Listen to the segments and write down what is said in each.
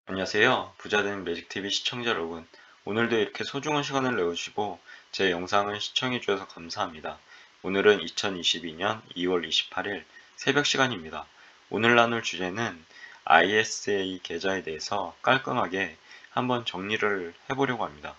안녕하세요. 부자된 매직TV 시청자 여러분. 오늘도 이렇게 소중한 시간을 내주시고 제 영상을 시청해 주셔서 감사합니다. 오늘은 2022년 2월 28일 새벽 시간입니다. 오늘 나눌 주제는 ISA 계좌에 대해서 깔끔하게 한번 정리를 해보려고 합니다.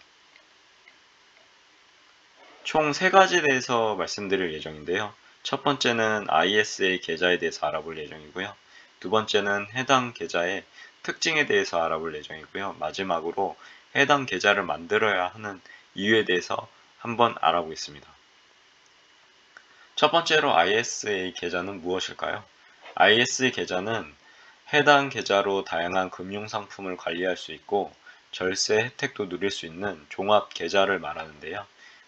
총 3가지에 대해서 말씀드릴 예정인데요. 첫 번째는 ISA 계좌에 대해서 알아볼 예정이고요. 두 번째는 해당 계좌의 특징에 대해서 알아볼 예정이고요. 마지막으로 해당 계좌를 만들어야 하는 이유에 대해서 한번 알아보겠습니다. 첫 번째로 ISA 계좌는 무엇일까요? ISA 계좌는 해당 계좌로 다양한 금융상품을 관리할 수 있고 절세 혜택도 누릴 수 있는 종합 계좌를 말하는데요.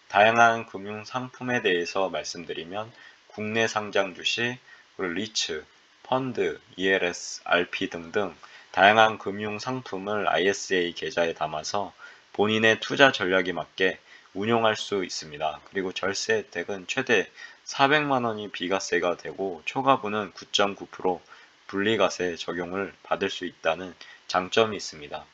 다양한 금융상품에 대해서 말씀드리면 국내 상장 주식, 리츠, 펀드, ELS, RP 등등 다양한 금융상품을 ISA 계좌에 담아서 본인의 투자 전략에 맞게 운용할 수 있습니다. 그리고 절세 혜택은 최대 400만원이 비과세가 되고 초과분은 9.9% 분리과세 적용을 받을 수 있다는 장점이 있습니다.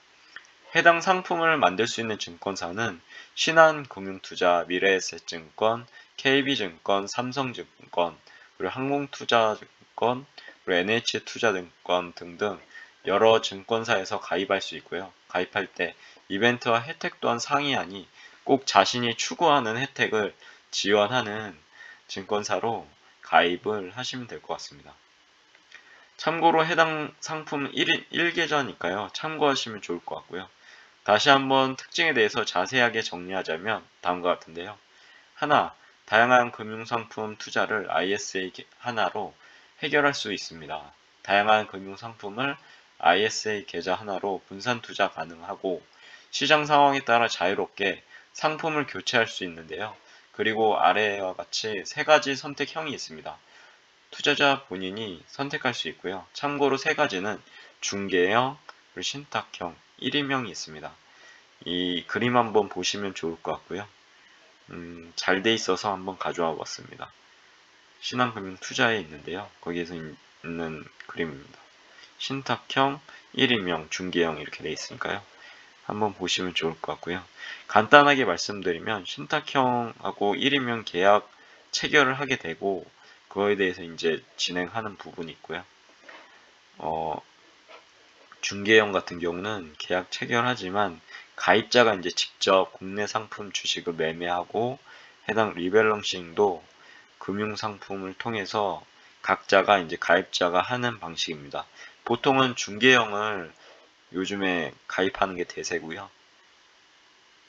해당 상품을 만들 수 있는 증권사는 신한금융투자, 미래에셋증권, KB증권, 삼성증권, 그리고 항공투자증권, 그리고 NH투자증권 등등 여러 증권사에서 가입할 수 있고요. 가입할 때 이벤트와 혜택 또한 상이하니 꼭 자신이 추구하는 혜택을 지원하는 증권사로 가입을 하시면 될 것 같습니다. 참고로 해당 상품 1계좌니까요. 참고하시면 좋을 것 같고요. 다시 한번 특징에 대해서 자세하게 정리하자면 다음과 같은데요. 하나, 다양한 금융상품 투자를 ISA 하나로 해결할 수 있습니다. 다양한 금융상품을 ISA 계좌 하나로 분산 투자 가능하고 시장 상황에 따라 자유롭게 상품을 교체할 수 있는데요. 그리고 아래와 같이 3가지 선택형이 있습니다. 투자자 본인이 선택할 수 있고요. 참고로 3가지는 중개형, 그리고 신탁형, 1임형이 있습니다. 이 그림 한번 보시면 좋을 것 같고요. 잘 돼 있어서 한번 가져와 봤습니다. 신한금융 투자에 있는데요. 거기에서 있는 그림입니다. 신탁형, 1임형, 중개형 이렇게 돼 있으니까요. 한번 보시면 좋을 것 같고요. 간단하게 말씀드리면 신탁형하고 1임형 계약 체결을 하게 되고 그거에 대해서 이제 진행하는 부분이 있고요. 중개형 같은 경우는 계약 체결하지만 가입자가 이제 직접 국내 상품 주식을 매매하고 해당 리밸런싱도 금융상품을 통해서 각자가 이제 가입자가 하는 방식입니다. 보통은 중개형을 요즘에 가입하는 게 대세고요.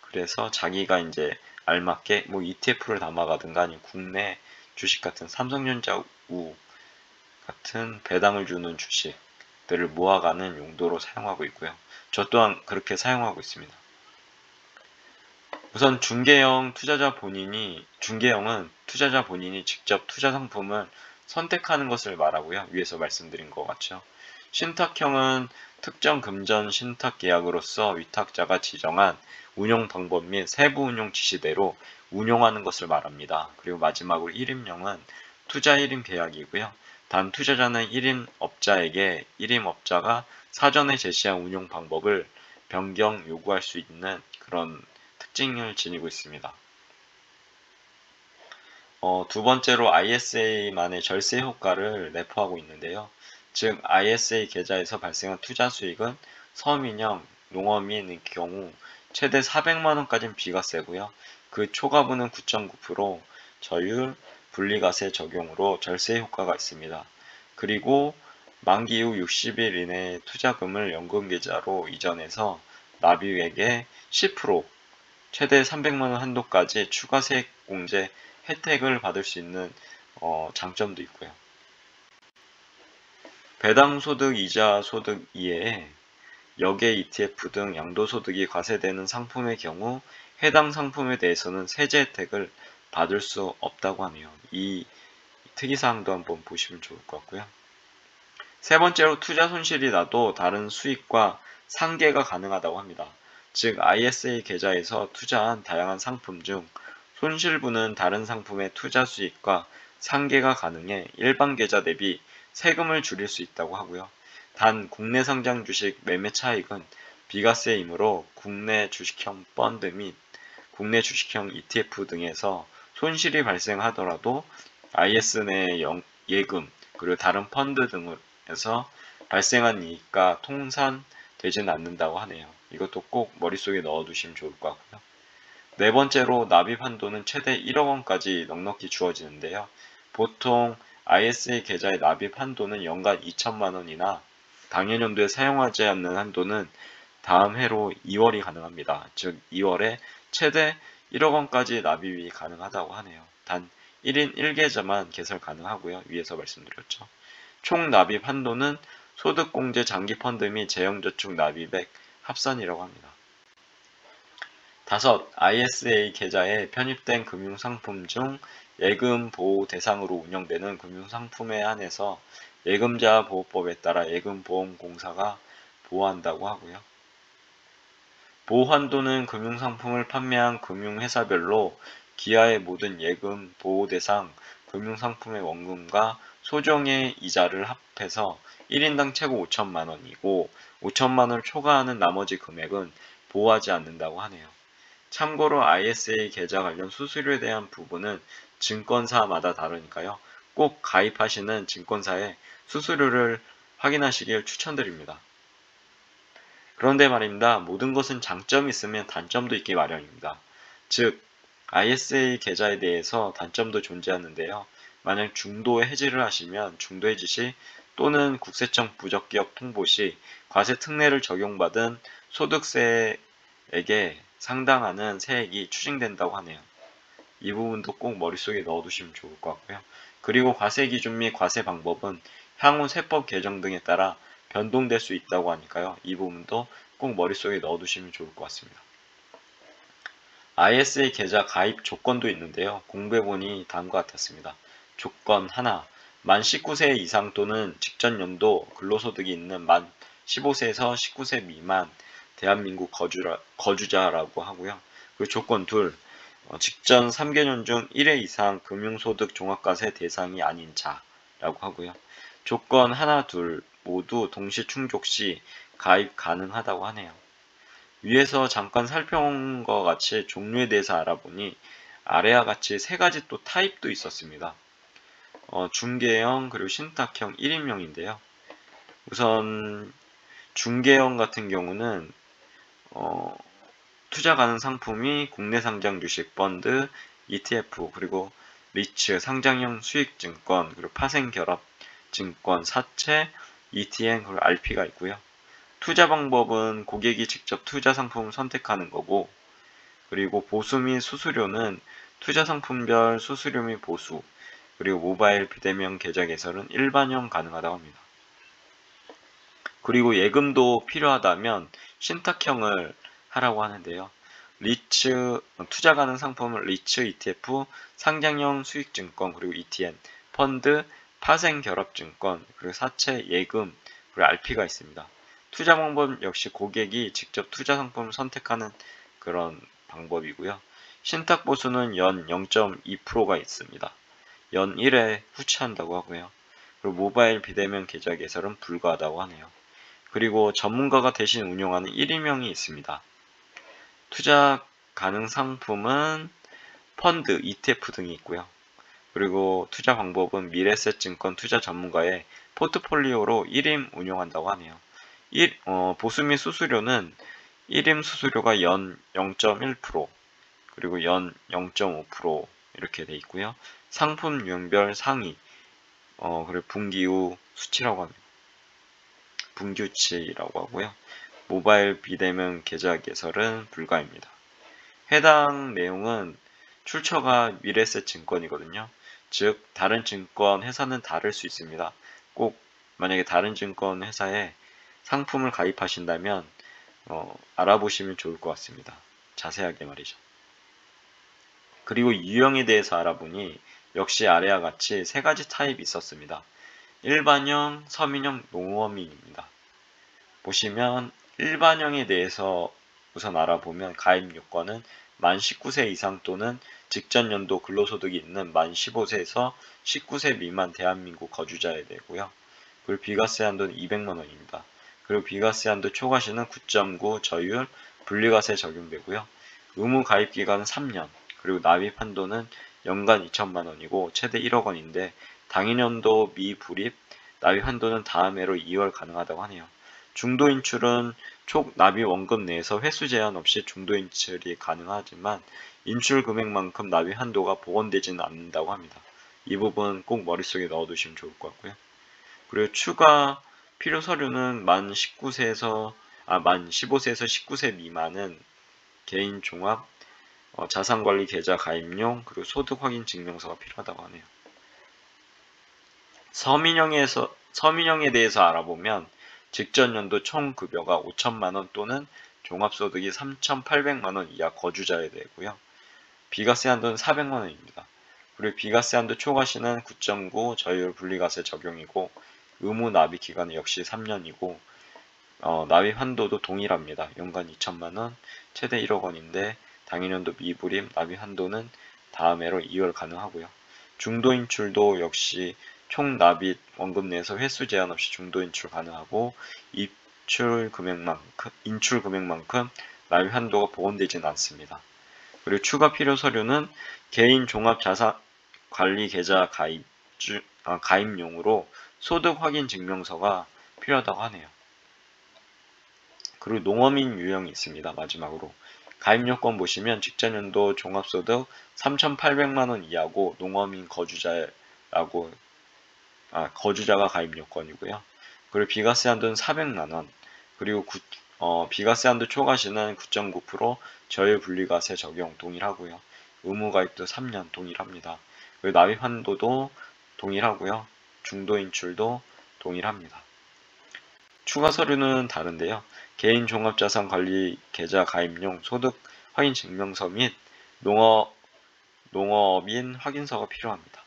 그래서 자기가 이제 알맞게 뭐 ETF를 담아가든가 아니면 국내 주식 같은 삼성전자 우 같은 배당을 주는 주식들을 모아가는 용도로 사용하고 있고요. 저 또한 그렇게 사용하고 있습니다. 우선 중개형은 투자자 본인이 직접 투자 상품을 선택하는 것을 말하고요. 위에서 말씀드린 것 같죠. 신탁형은 특정 금전 신탁 계약으로서 위탁자가 지정한 운용 방법 및 세부 운용 지시대로 운용하는 것을 말합니다. 그리고 마지막으로 1임형은 투자 1임 계약이고요. 단 투자자는 1임 업자에게 1임 업자가 사전에 제시한 운용 방법을 변경 요구할 수 있는 그런 특징을 지니고 있습니다. 두 번째로 ISA만의 절세 효과를 내포하고 있는데요. 즉 ISA 계좌에서 발생한 투자 수익은 서민형, 농어민의 경우 최대 400만원까지는 비과세고요. 그 초과분은 9.9% 저율, 분리과세 적용으로 절세 효과가 있습니다. 그리고 만기 이후 60일 이내에 투자금을 연금계좌로 이전해서 납입액의 10% 최대 300만원 한도까지 추가 세액 공제 혜택을 받을 수 있는 장점도 있고요. 배당소득, 이자소득 이외에 역외 ETF 등 양도소득이 과세되는 상품의 경우 해당 상품에 대해서는 세제 혜택을 받을 수 없다고 하네요. 이 특이사항도 한번 보시면 좋을 것 같고요. 세 번째로 투자 손실이 나도 다른 수익과 상계가 가능하다고 합니다. 즉 ISA 계좌에서 투자한 다양한 상품 중 손실분은 다른 상품의 투자 수익과 상계가 가능해 일반 계좌 대비 세금을 줄일 수 있다고 하고요. 단 국내 상장 주식 매매 차익은 비과세이므로 국내 주식형 펀드 및 국내 주식형 ETF 등에서 손실이 발생하더라도 IS 내 예금 그리고 다른 펀드 등에서 발생한 이익과 통산되지는 않는다고 하네요. 이것도 꼭 머릿속에 넣어두시면 좋을 것 같고요. 네 번째로 납입 한도는 최대 1억 원까지 넉넉히 주어지는데요. 보통 ISA 계좌의 납입 한도는 연간 2천만 원이나 당해년도에 사용하지 않는 한도는 다음 해로 2월이 가능합니다. 즉 2월에 최대 1억 원까지 납입이 가능하다고 하네요. 단 1인 1계좌만 개설 가능하고요. 위에서 말씀드렸죠. 총 납입 한도는 소득공제 장기펀드 및 재형저축 납입액 합산이라고 합니다. 다섯, ISA 계좌에 편입된 금융상품 중 예금 보호 대상으로 운영되는 금융상품에 한해서 예금자 보호법에 따라 예금보험공사가 보호한다고 하고요. 보호한도는 금융상품을 판매한 금융회사별로 기하의 모든 예금 보호 대상 금융상품의 원금과 소정의 이자를 합해서 1인당 최고 5천만 원이고 5천만 원을 초과하는 나머지 금액은 보호하지 않는다고 하네요. 참고로 ISA 계좌 관련 수수료에 대한 부분은 증권사마다 다르니까요. 꼭 가입하시는 증권사의 수수료를 확인하시길 추천드립니다. 그런데 말입니다. 모든 것은 장점이 있으면 단점도 있기 마련입니다. 즉, ISA 계좌에 대해서 단점도 존재하는데요. 만약 중도 해지를 하시면 중도 해지 시 또는 국세청 부적격 통보 시 과세 특례를 적용받은 소득세에게 상당하는 세액이 추징된다고 하네요. 이 부분도 꼭 머릿속에 넣어두시면 좋을 것 같고요. 그리고 과세 기준 및 과세 방법은 향후 세법 개정 등에 따라 변동될 수 있다고 하니까요. 이 부분도 꼭 머릿속에 넣어두시면 좋을 것 같습니다. ISA 계좌 가입 조건도 있는데요. 공부해보니 다음과 같았습니다. 조건 하나, 만 19세 이상 또는 직전 연도 근로소득이 있는 만 15세에서 19세 미만 대한민국 거주자라고 하고요. 그리고 조건 둘, 직전 3개년 중 1회 이상 금융소득 종합과세 대상이 아닌 자라고 하고요. 조건 하나, 둘 모두 동시 충족 시 가입 가능하다고 하네요. 위에서 잠깐 살펴본 것 같이 종류에 대해서 알아보니 아래와 같이 세 가지 또 타입도 있었습니다. 중개형 그리고 신탁형 1인명인데요. 우선 중개형 같은 경우는 투자 가능 상품이 국내 상장 주식 펀드, ETF, 그리고 리츠, 상장형 수익증권, 그리고 파생 결합 증권, 사채, ETN, 그리고 RP가 있고요. 투자 방법은 고객이 직접 투자 상품을 선택하는 거고, 그리고 보수 및 수수료는 투자 상품별 수수료 및 보수, 그리고 모바일 비대면 계좌 개설은 일반형 가능하다고 합니다. 그리고 예금도 필요하다면 신탁형을 하라고 하는데요. 리츠, 투자 가능 상품은 리츠 ETF, 상장형 수익증권, 그리고 ETN, 펀드, 파생 결합증권, 그리고 사채, 예금, 그리고 RP가 있습니다. 투자 방법 역시 고객이 직접 투자 상품을 선택하는 그런 방법이고요. 신탁 보수는 연 0.2%가 있습니다. 연 1회 후치한다고 하고요. 그리고 모바일 비대면 계좌 개설은 불가하다고 하네요. 그리고 전문가가 대신 운용하는 1인명이 있습니다. 투자 가능 상품은 펀드, ETF 등이 있고요. 그리고 투자 방법은 미래에셋증권 투자 전문가의 포트폴리오로 1임 운용한다고 하네요. 보수 및 수수료는 1임 수수료가 연 0.1%, 그리고 연 0.5% 이렇게 돼 있고요. 상품 유형별 상위, 그리고 분기 후 수치라고 합니다. 분규치라고 하고요. 모바일 비대면 계좌 개설은 불가입니다. 해당 내용은 출처가 미래에셋 증권이거든요. 즉 다른 증권 회사는 다를 수 있습니다. 꼭 만약에 다른 증권 회사에 상품을 가입하신다면 알아보시면 좋을 것 같습니다. 자세하게 말이죠. 그리고 유형에 대해서 알아보니 역시 아래와 같이 세 가지 타입이 있었습니다. 일반형, 서민형, 농어민입니다. 보시면 일반형에 대해서 우선 알아보면 가입 요건은 만 19세 이상 또는 직전 연도 근로소득이 있는 만 15세에서 19세 미만 대한민국 거주자에 되고요. 그리고 비과세 한도는 200만원입니다. 그리고 비과세 한도 초과시는 9.9 저율 분리과세 적용되고요. 의무 가입 기간은 3년, 그리고 납입 한도는 연간 2천만원이고 최대 1억원인데 당인연도 미불입 납입 한도는 다음 해로 2월 가능하다고 하네요. 중도 인출은 총 납입 원금 내에서 횟수 제한 없이 중도 인출이 가능하지만 인출 금액만큼 납입 한도가 복원되지는 않는다고 합니다. 이 부분 꼭 머릿속에 넣어두시면 좋을 것 같고요. 그리고 추가 필요 서류는 만 15세에서 19세 미만은 개인 종합 자산관리 계좌 가입용 그리고 소득 확인 증명서가 필요하다고 하네요. 서민형에 대해서 알아보면 직전 연도 총 급여가 5천만원 또는 종합소득이 3,800만원 이하 거주자에 되고요. 비과세 한도는 400만원입니다. 그리고 비과세 한도 초과시는 9.9 저율 분리과세 적용이고 의무 납입 기간은 역시 3년이고 납입 한도도 동일합니다. 연간 2천만원, 최대 1억원인데 당일연도 미불입 납입 한도는 다음 해로 2월 가능하고요. 중도 인출도 역시 총 납입 원금 내에서 횟수 제한 없이 중도 인출 가능하고 인출 금액만큼 납입 한도가 복원되지는 않습니다. 그리고 추가 필요 서류는 개인 종합 자산 관리 계좌 가입용으로 소득 확인 증명서가 필요하다고 하네요. 그리고 농어민 유형이 있습니다. 마지막으로 가입 요건 보시면 직전 연도 종합소득 3,800만원 이하고 농어민 거주자가 가입 요건이고요. 그리고 비과세 한도는 400만원, 그리고 비과세 한도 초과시는 9.9% 저율 분리과세 적용 동일하고요. 의무 가입도 3년 동일합니다. 그리고 납입 한도도 동일하고요. 중도 인출도 동일합니다. 추가 서류는 다른데요. 개인 종합자산 관리 계좌 가입용 소득 확인 증명서 및 농어민 확인서가 필요합니다.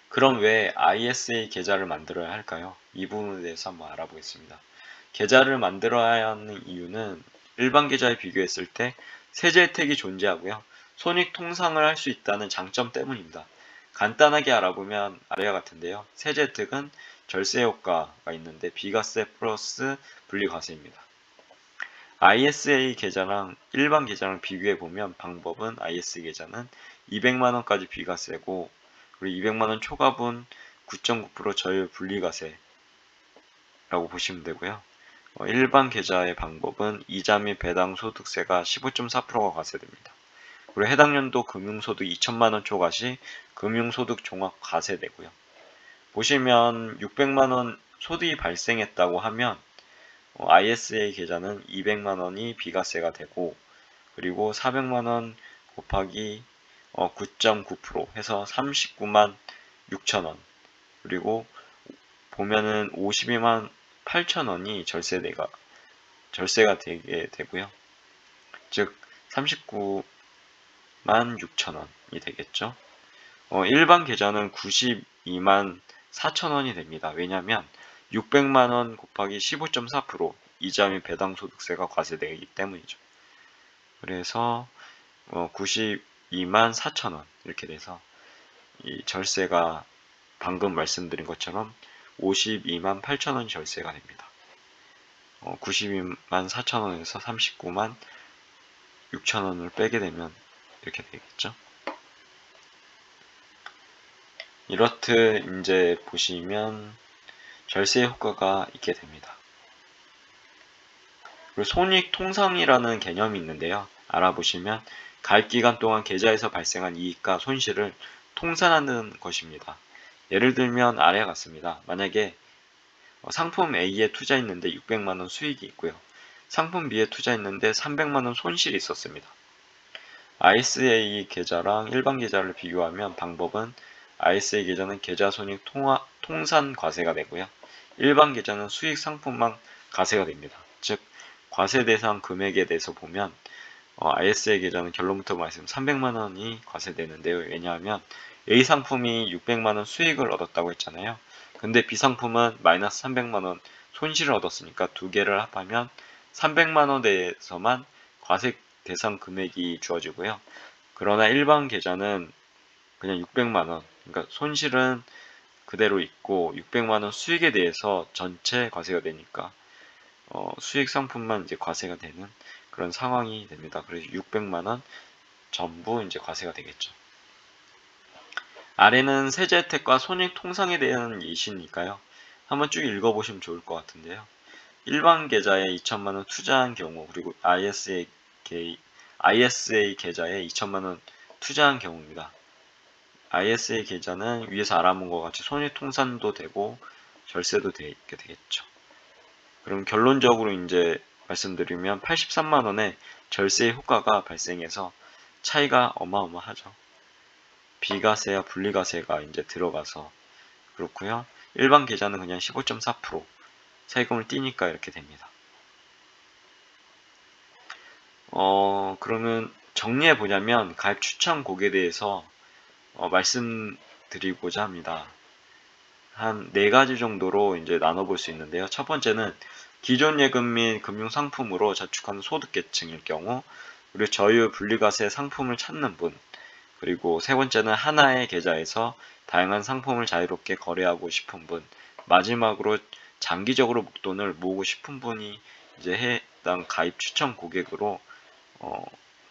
그럼 왜 ISA 계좌를 만들어야 할까요? 이 부분에 대해서 한번 알아보겠습니다. 계좌를 만들어야 하는 이유는 일반 계좌에 비교했을 때 세제 혜택이 존재하고요. 손익 통상을 할 수 있다는 장점 때문입니다. 간단하게 알아보면 아래와 같은데요. 세제 혜택은 절세 효과가 있는데 비과세 플러스 분리과세입니다. ISA 계좌랑 일반 계좌랑 비교해 보면 방법은 ISA 계좌는 200만원까지 비과세고 그리고 200만원 초과분 9.9% 저율 분리과세라고 보시면 되고요. 일반 계좌의 방법은 이자 및 배당 소득세가 15.4%가 과세됩니다. 그리고 해당 연도 금융소득 2천만원 초과 시 금융소득 종합 과세되고요. 보시면 600만원 소득이 발생했다고 하면 ISA 계좌는 200만원이 비과세가 되고 그리고 400만원 곱하기 9.9% 해서 39만 6천원 그리고 보면은 52만 8천원이 절세가 되게 되고요. 즉 39만 6천원이 되겠죠. 일반 계좌는 92만 4천원이 됩니다. 왜냐하면 600만원 곱하기 15.4% 이자 및 배당 소득세가 과세되기 때문이죠. 그래서 92만 4천원 이렇게 돼서 이 절세가 방금 말씀드린 것처럼 52만 8천원이 절세가 됩니다. 92만 4천원에서 39만 6천원을 빼게 되면 이렇게 되겠죠. 이렇듯 이제 보시면 절세 효과가 있게 됩니다. 그리고 손익 통상이라는 개념이 있는데요. 알아보시면 가입 기간 동안 계좌에서 발생한 이익과 손실을 통산하는 것입니다. 예를 들면 아래와 같습니다. 만약에 상품 A에 투자했는데 600만원 수익이 있고요. 상품 B에 투자했는데 300만원 손실이 있었습니다. ISA 계좌랑 일반 계좌를 비교하면 방법은 ISA 계좌는 계좌 손익 통산 과세가 되고요. 일반 계좌는 수익 상품만 과세가 됩니다. 즉 과세 대상 금액에 대해서 보면 ISA 계좌는 결론부터 말씀 300만원이 과세되는데요. 왜냐하면 A 상품이 600만원 수익을 얻었다고 했잖아요. 근데 B 상품은 마이너스 300만원 손실을 얻었으니까 두 개를 합하면 300만원대에서만 과세 대상 금액이 주어지고요. 그러나 일반 계좌는 그냥 600만원, 그러니까 손실은 그대로 있고 600만원 수익에 대해서 전체 과세가 되니까 수익 상품만 이제 과세가 되는 그런 상황이 됩니다. 그래서 600만원 전부 이제 과세가 되겠죠. 아래는 세제 혜택과 손익 통상에 대한 예시니까요. 한번 쭉 읽어보시면 좋을 것 같은데요. 일반 계좌에 2천만원 투자한 경우, 그리고 ISA 계좌에 2천만원 투자한 경우입니다. ISA 계좌는 위에서 알아본 것 같이 손익 통산도 되고 절세도 되게 되겠죠. 그럼 결론적으로 이제 말씀드리면 83만원의 절세 효과가 발생해서 차이가 어마어마하죠. 비과세와 분리과세가 이제 들어가서 그렇고요. 일반 계좌는 그냥 15.4% 세금을 띄니까 이렇게 됩니다. 그러면 정리해 보자면 가입 추천 곡에 대해서 말씀드리고자 합니다. 한 4가지 정도로 이제 나눠볼 수 있는데요. 첫 번째는 기존 예금 및 금융상품으로 저축하는 소득계층일 경우, 그리고 저율 분리과세 상품을 찾는 분, 그리고 세 번째는 하나의 계좌에서 다양한 상품을 자유롭게 거래하고 싶은 분, 마지막으로 장기적으로 목돈을 모으고 싶은 분이 이제 해당 가입 추천 고객으로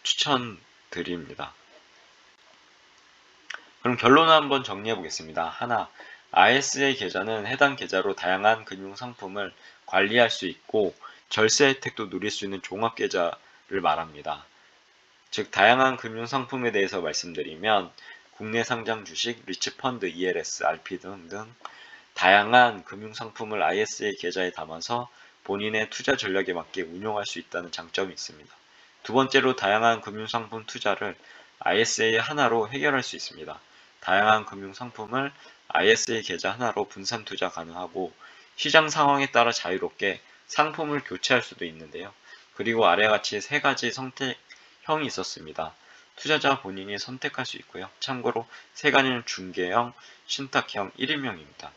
추천드립니다. 그럼 결론을 한번 정리해 보겠습니다. 하나, ISA 계좌는 해당 계좌로 다양한 금융상품을 관리할 수 있고 절세 혜택도 누릴 수 있는 종합계좌를 말합니다. 즉 다양한 금융상품에 대해서 말씀드리면 국내 상장 주식, 리츠펀드, ELS, RP 등등 다양한 금융상품을 ISA 계좌에 담아서 본인의 투자 전략에 맞게 운용할 수 있다는 장점이 있습니다. 두 번째로 다양한 금융상품 투자를 ISA 하나로 해결할 수 있습니다. 다양한 금융상품을 ISA 계좌 하나로 분산 투자 가능하고 시장 상황에 따라 자유롭게 상품을 교체할 수도 있는데요. 그리고 아래와 같이 3가지 선택형이 있었습니다. 투자자 본인이 선택할 수 있고요. 참고로 3가지는 중개형, 신탁형, 1인명입니다.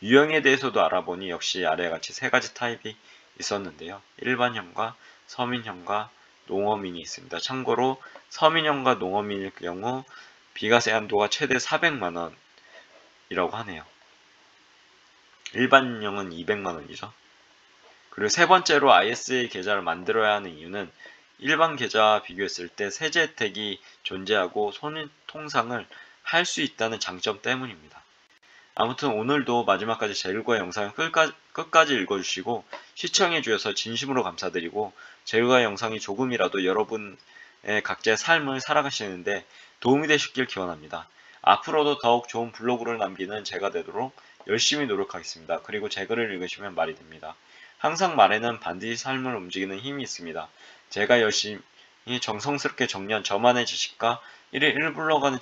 유형에 대해서도 알아보니 역시 아래와 같이 3가지 타입이 있었는데요. 일반형과 서민형과 농어민이 있습니다. 참고로 서민형과 농어민일 경우 비과세 한도가 최대 400만원이라고 하네요. 일반형은 200만원이죠. 그리고 세 번째로 ISA 계좌를 만들어야 하는 이유는 일반 계좌와 비교했을 때 세제 혜택이 존재하고 손익 통상을 할 수 있다는 장점 때문입니다. 아무튼 오늘도 마지막까지 제 일과 영상을 끝까지 읽어주시고 시청해주셔서 진심으로 감사드리고 제 일과 영상이 조금이라도 여러분의 각자의 삶을 살아가시는데 도움이 되셨길 기원합니다. 앞으로도 더욱 좋은 블로그를 남기는 제가 되도록 열심히 노력하겠습니다. 그리고 제 글을 읽으시면 말이 됩니다. 항상 말에는 반드시 삶을 움직이는 힘이 있습니다. 제가 열심히 정성스럽게 정리한 저만의 지식과 1일 1블로그 하는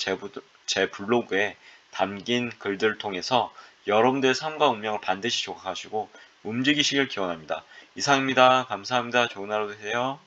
제 블로그에 담긴 글들을 통해서 여러분들의 삶과 운명을 반드시 조각하시고 움직이시길 기원합니다. 이상입니다. 감사합니다. 좋은 하루 되세요.